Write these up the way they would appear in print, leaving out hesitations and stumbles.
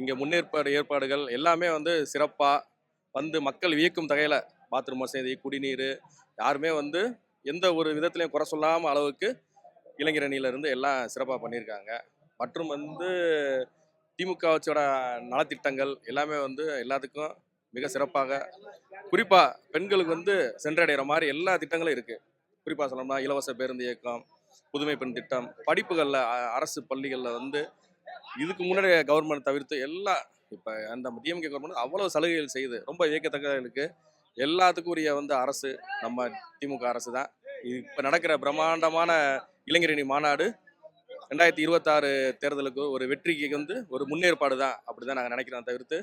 இங்கே ஏற்பாடுகள் எல்லாமே வந்து சிறப்பாக வந்து மக்கள் வியக்கும் தகையில் பாத்ரூம் வசதி, குடிநீர், யாருமே வந்து எந்த ஒரு விதத்திலையும் குறை சொல்லாமல் அளவுக்கு இளைஞர் அணியிலிருந்து எல்லாம் சிறப்பாக பண்ணியிருக்காங்க. மற்றும் வந்து திமுக ஆட்சியோட நலத்திட்டங்கள் எல்லாமே வந்து எல்லாத்துக்கும் மிக சிறப்பாக, குறிப்பாக பெண்களுக்கு வந்து சென்றடைகிற மாதிரி எல்லா திட்டங்களும் இருக்குது. குறிப்பாக சொல்லணும்னா இலவச பேருந்து இயக்கம், புதுமை பெண் திட்டம், படிப்புகளில் அரசு பள்ளிகளில் வந்து இதுக்கு முன்னாடி கவர்மெண்ட் தவிர்த்து எல்லாம் இப்போ அந்த டிஎம்கே கவர்மெண்ட் அவ்வளோ சலுகைகள் செய்யுது. ரொம்ப வியக்கத்தக்க எல்லாத்துக்கும் உரிய வந்து அரசு நம்ம திமுக அரசு தான். இப்போ நடக்கிற பிரம்மாண்டமான இளைஞரணி மாநாடு 2026 தேர்தலுக்கு ஒரு வெற்றிக்கு வந்து ஒரு முன்னேற்பாடு தான், அப்படி தான் நாங்கள் நினைக்கிறோம். தவிர்த்து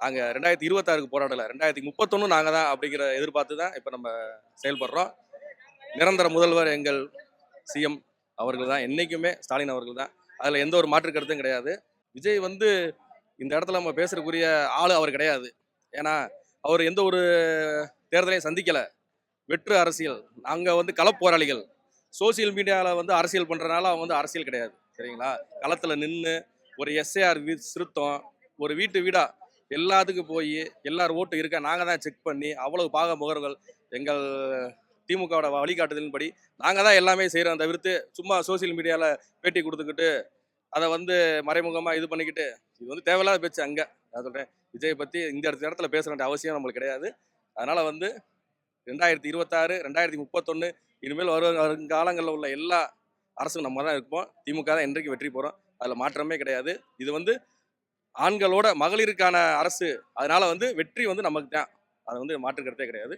நாங்கள் 2026க்கு போராடலை, 2031 நாங்கள் தான் அப்படிங்கிற எதிர்பார்த்து தான் இப்போ நம்ம செயல்படுறோம். நிரந்தர முதல்வர் எங்கள் சிஎம் அவர்கள் தான், என்றைக்குமே ஸ்டாலின் அவர்கள் தான். அதில் எந்த ஒரு மாற்று கருத்தும் கிடையாது. விஜய் வந்து இந்த இடத்துல நம்ம பேசுறதுக்குரிய ஆள் அவர் கிடையாது. ஏன்னா அவர் எந்த ஒரு தேர்தலையும் சந்திக்கலை. வெற்று அரசியல். நாங்கள் வந்து களப்போராளிகள். சோசியல் மீடியாவில் வந்து அரசியல் பண்ணுறதுனால அவங்க வந்து அரசியல் கிடையாது, சரிங்களா? களத்தில் நின்று ஒரு எஸ்ஏஆர் திருத்தம், ஒரு வீடா எல்லாத்துக்கும் போய் எல்லார் ஓட்டு இருக்க நாங்கள் தான் செக் பண்ணி அவ்வளவு பாக முகர்கள் எங்கள் திமுகவோட வழிகாட்டுதலின்படி நாங்கள் தான் எல்லாமே செய்கிறோம். தவிர்த்து சும்மா சோசியல் மீடியாவில் பேட்டி கொடுத்துக்கிட்டு அதை வந்து மறைமுகமாக இது பண்ணிக்கிட்டு இது வந்து தேவையில்லாத பேச்சு. அங்கே நான் சொல்கிறேன், விஜயை பற்றி இந்த இடத்துல பேச வேண்டிய அவசியம் நம்மளுக்கு கிடையாது. அதனால் வந்து 2026, 2031 இனிமேல் வருங்காலங்களில் உள்ள எல்லா அரசும் நம்ம தான் இருப்போம். திமுக தான் என்றைக்கு வெற்றி போகிறோம், அதில் மாற்றமே கிடையாது. இது வந்து ஆண்களோட மகளிருக்கான அரசு. அதனால வந்து வெற்றி வந்து நமக்கு தான், அது வந்து மாற்று கருத்தே கிடையாது.